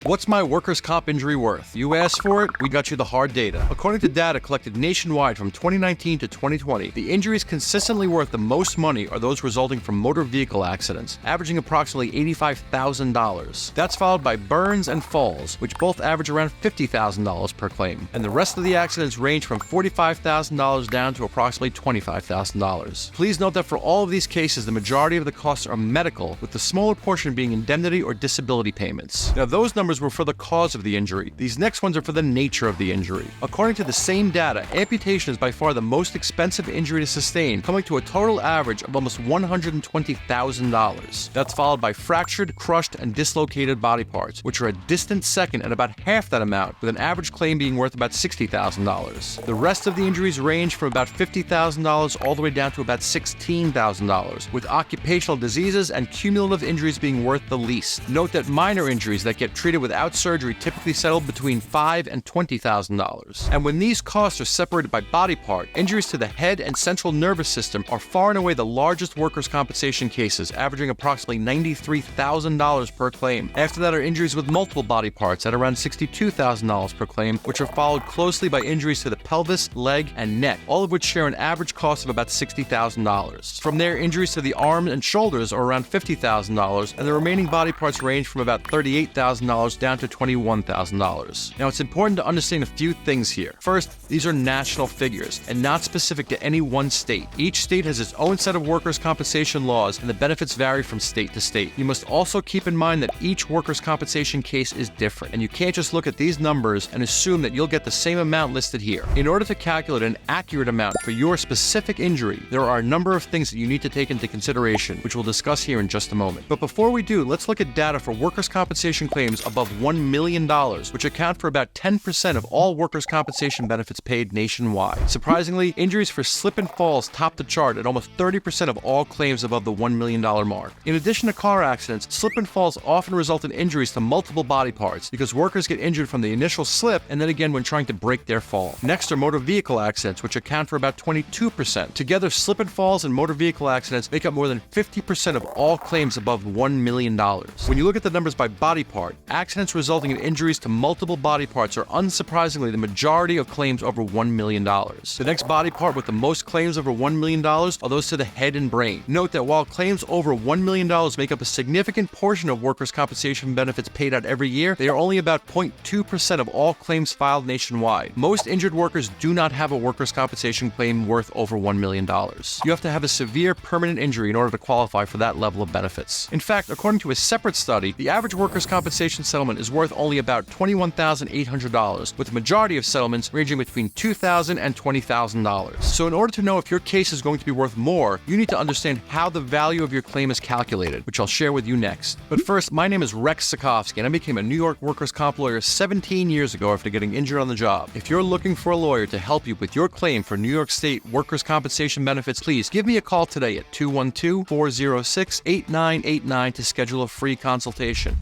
What's my workers' comp injury worth? You asked for it, we got you the hard data. According to data collected nationwide from 2019 to 2020, the injuries consistently worth the most money are those resulting from motor vehicle accidents, averaging approximately $85,000. That's followed by burns and falls, which both average around $50,000 per claim. And the rest of the accidents range from $45,000 down to approximately $25,000. Please note that for all of these cases, the majority of the costs are medical, with the smaller portion being indemnity or disability payments. Now, those numbers were for the cause of the injury. These next ones are for the nature of the injury. According to the same data, amputation is by far the most expensive injury to sustain, coming to a total average of almost $120,000. That's followed by fractured, crushed, and dislocated body parts, which are a distant second at about half that amount, with an average claim being worth about $60,000. The rest of the injuries range from about $50,000 all the way down to about $16,000, with occupational diseases and cumulative injuries being worth the least. Note that minor injuries that get treated without surgery typically settle between $5,000 and $20,000. And when these costs are separated by body part, injuries to the head and central nervous system are far and away the largest workers' compensation cases, averaging approximately $93,000 per claim. After that are injuries with multiple body parts at around $62,000 per claim, which are followed closely by injuries to the pelvis, leg, and neck, all of which share an average cost of about $60,000. From there, injuries to the arms and shoulders are around $50,000, and the remaining body parts range from about $38,000 down to $21,000. Now, it's important to understand a few things here. First, these are national figures and not specific to any one state. Each state has its own set of workers' compensation laws, and the benefits vary from state to state. You must also keep in mind that each workers' compensation case is different, and you can't just look at these numbers and assume that you'll get the same amount listed here. In order to calculate an accurate amount for your specific injury, there are a number of things that you need to take into consideration, which we'll discuss here in just a moment. But before we do, let's look at data for workers' compensation claims above $1 million, which account for about 10% of all workers' compensation benefits paid nationwide. Surprisingly, injuries for slip and falls top the chart at almost 30% of all claims above the $1 million mark. In addition to car accidents, slip and falls often result in injuries to multiple body parts because workers get injured from the initial slip and then again when trying to break their fall. Next are motor vehicle accidents, which account for about 22%. Together, slip and falls and motor vehicle accidents make up more than 50% of all claims above $1 million. When you look at the numbers by body part, accidents resulting in injuries to multiple body parts are unsurprisingly the majority of claims over $1 million. The next body part with the most claims over $1 million are those to the head and brain. Note that while claims over $1 million make up a significant portion of workers' compensation benefits paid out every year, they are only about 0.2% of all claims filed nationwide. Most injured workers do not have a workers' compensation claim worth over $1 million. You have to have a severe permanent injury in order to qualify for that level of benefits. In fact, according to a separate study, the average workers' compensation settlement is worth only about $21,800, with the majority of settlements ranging between $2,000 and $20,000. So in order to know if your case is going to be worth more, you need to understand how the value of your claim is calculated, which I'll share with you next. But first, my name is Rex Sikofsky, and I became a New York workers' comp lawyer 17 years ago after getting injured on the job. If you're looking for a lawyer to help you with your claim for New York State workers' compensation benefits, please give me a call today at 212-406-8989 to schedule a free consultation.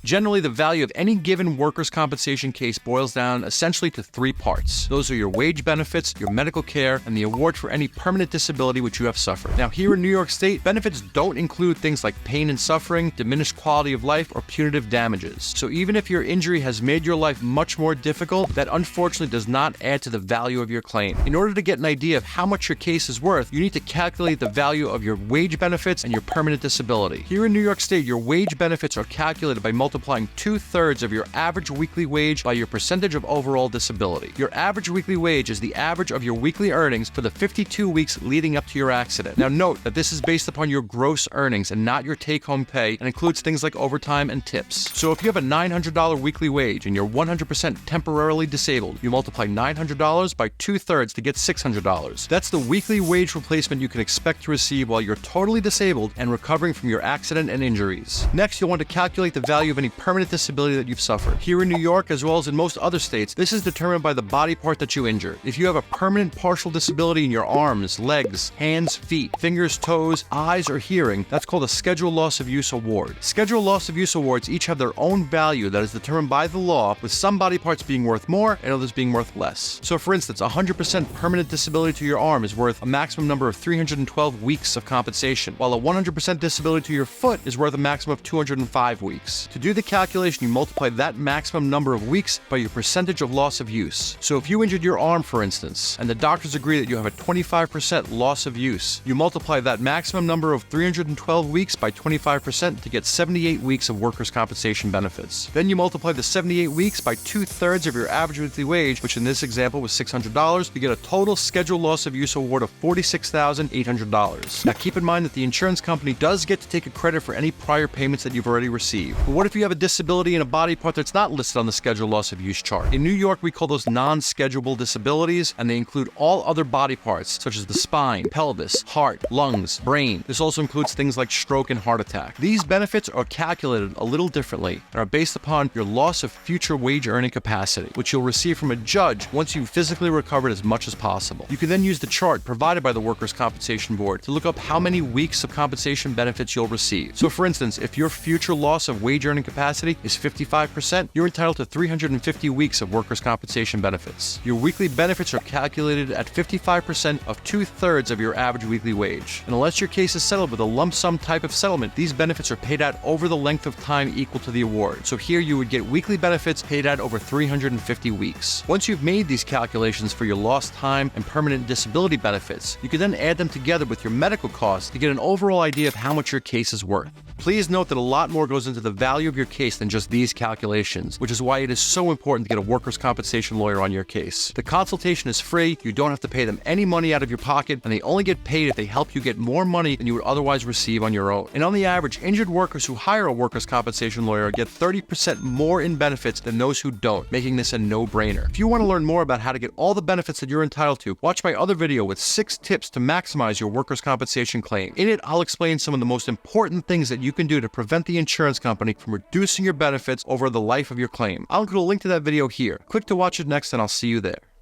Generally, the value of any given workers' compensation case boils down essentially to three parts. Those are your wage benefits, your medical care, and the award for any permanent disability which you have suffered. Now, here in New York State, benefits don't include things like pain and suffering, diminished quality of life, or punitive damages. So even if your injury has made your life much more difficult, that unfortunately does not add to the value of your claim. In order to get an idea of how much your case is worth, you need to calculate the value of your wage benefits and your permanent disability. Here in New York State, your wage benefits are calculated by multiplying 2/3 of your average weekly wage by your percentage of overall disability. Your average weekly wage is the average of your weekly earnings for the 52 weeks leading up to your accident. Now note that this is based upon your gross earnings and not your take-home pay, and includes things like overtime and tips. So if you have a $900 weekly wage and you're 100% temporarily disabled, you multiply $900 by 2/3 to get $600. That's the weekly wage replacement you can expect to receive while you're totally disabled and recovering from your accident and injuries. Next, you'll want to calculate the value of any permanent disability that you've suffered. Here in New York, as well as in most other states, this is determined by the body part that you injured. If you have a permanent partial disability in your arms, legs, hands, feet, fingers, toes, eyes, or hearing, that's called a Schedule Loss of Use Award. Schedule Loss of Use Awards each have their own value that is determined by the law, with some body parts being worth more and others being worth less. So for instance, 100% permanent disability to your arm is worth a maximum number of 312 weeks of compensation, while a 100% disability to your foot is worth a maximum of 205 weeks. To do the calculation, you multiply that maximum number of weeks by your percentage of loss of use. So if you injured your arm, for instance, and the doctors agree that you have a 25% loss of use, you multiply that maximum number of 312 weeks by 25% to get 78 weeks of workers' compensation benefits. Then you multiply the 78 weeks by 2/3 of your average weekly wage, which in this example was $600, you get a total scheduled loss of use award of $46,800. Now keep in mind that the insurance company does get to take a credit for any prior payments that you've already received. But what if you have a disability in a body part that's not listed on the scheduled loss of use chart? In New York, we call those non-schedulable disabilities, and they include all other body parts, such as the spine, pelvis, heart, lungs, brain. This also includes things like stroke and heart attack. These benefits are calculated a little differently and are based upon your loss of future wage earning capacity, which you'll receive from a judge once you've physically recovered as much as possible. You can then use the chart provided by the Workers' Compensation Board to look up how many weeks of compensation benefits you'll receive. So for instance, if your future loss of wage earning capacity is 55%, you're entitled to 350 weeks of workers' compensation benefits. Your weekly benefits are calculated at 55% of 2/3 of your average weekly wage. And unless your case is settled with a lump sum type of settlement, these benefits are paid out over the length of time equal to the award. So here you would get weekly benefits paid out over 350 weeks. Once you've made these calculations for your lost time and permanent disability benefits, you can then add them together with your medical costs to get an overall idea of how much your case is worth. Please note that a lot more goes into the value of your case than just these calculations, which is why it is so important to get a workers' compensation lawyer on your case. The consultation is free, you don't have to pay them any money out of your pocket, and they only get paid if they help you get more money than you would otherwise receive on your own. And on the average, injured workers who hire a workers' compensation lawyer get 30% more in benefits than those who don't, making this a no-brainer. If you want to learn more about how to get all the benefits that you're entitled to, watch my other video with 6 tips to maximize your workers' compensation claim. In it, I'll explain some of the most important things that you can do to prevent the insurance company from reducing your benefits over the life of your claim. I'll include a link to that video here. Click to watch it next, and I'll see you there.